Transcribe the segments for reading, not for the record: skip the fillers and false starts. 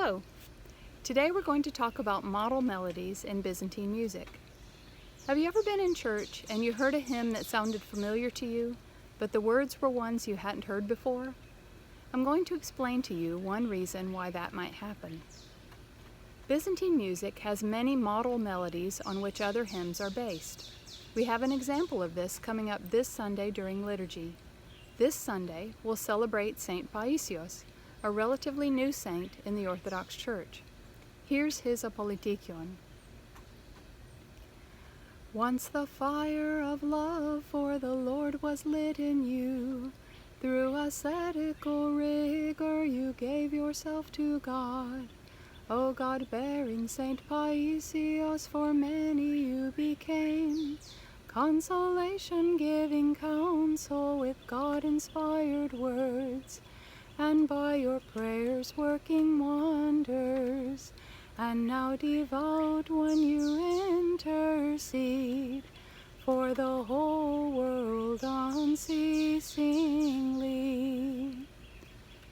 Hello! Today we're going to talk about model melodies in Byzantine music. Have you ever been in church and you heard a hymn that sounded familiar to you, but the words were ones you hadn't heard before? I'm going to explain to you one reason why that might happen. Byzantine music has many model melodies on which other hymns are based. We have an example of this coming up this Sunday during liturgy. This Sunday we'll celebrate Saint Paisios, a relatively new saint in the Orthodox Church. Here's his Apollytikon. Once the fire of love for the Lord was lit in you. Through ascetical rigor you gave yourself to God. O God-bearing Saint Paisios, for many you became. Consolation-giving counsel with God-inspired words, and by your prayers working wonders. And now devout when you intercede for the whole world unceasingly.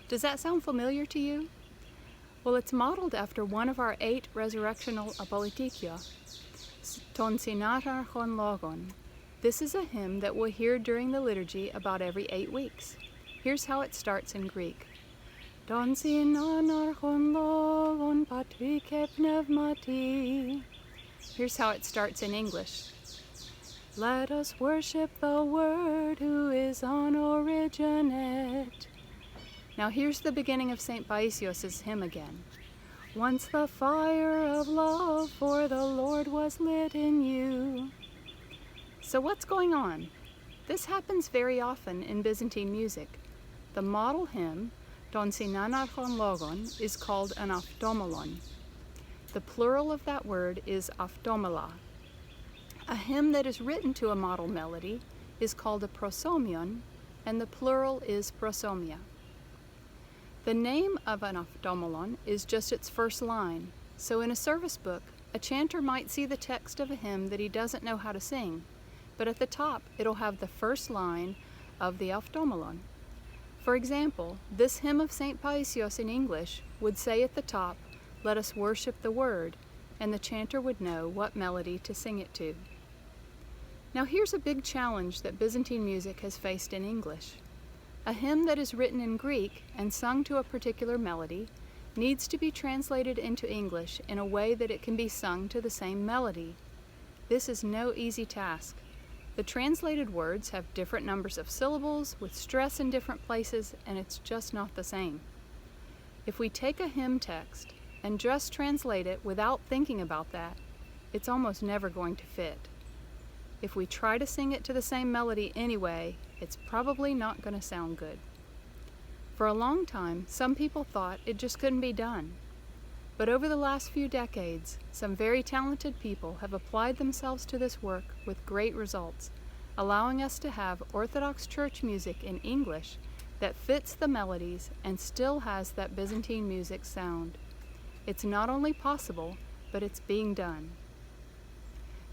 Does that sound familiar to you? Well, it's modeled after one of our 8 resurrectional apollytikia, Ton Sinatharchon Logon. This is a hymn that we'll hear during the liturgy about every 8 weeks. Here's how it starts in Greek. Ton Sinatharchon Logon Patrike Pneumati. Here's how it starts in English. Let us worship the Word who is unoriginate. Now here's the beginning of St. Paisios' hymn again. Once the fire of love for the Lord was lit in you. So what's going on? This happens very often in Byzantine music. The model hymn, Ton Sinatharchon Logon, is called an Automelon. The plural of that word is Automela. A hymn that is written to a model melody is called a prosomion, and the plural is prosomia. The name of an Automelon is just its first line, so in a service book, a chanter might see the text of a hymn that he doesn't know how to sing, but at the top it'll have the first line of the Automelon. For example, this hymn of St. Paisios in English would say at the top, "Let us worship the Word," and the chanter would know what melody to sing it to. Now here's a big challenge that Byzantine music has faced in English. A hymn that is written in Greek and sung to a particular melody needs to be translated into English in a way that it can be sung to the same melody. This is no easy task. The translated words have different numbers of syllables with stress in different places, and it's just not the same. If we take a hymn text and just translate it without thinking about that, it's almost never going to fit. If we try to sing it to the same melody anyway, it's probably not going to sound good. For a long time, some people thought it just couldn't be done. But over the last few decades, some very talented people have applied themselves to this work with great results, allowing us to have Orthodox Church music in English that fits the melodies and still has that Byzantine music sound. It's not only possible, but it's being done.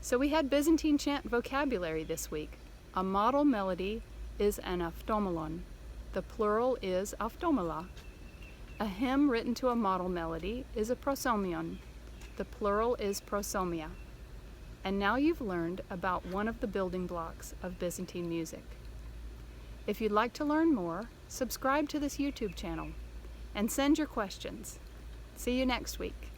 So we had Byzantine chant vocabulary this week. A model melody is an Automelon. The plural is Automela. A hymn written to a model melody is a prosomion. The plural is prosomia. And now you've learned about one of the building blocks of Byzantine music. If you'd like to learn more, subscribe to this YouTube channel and send your questions. See you next week.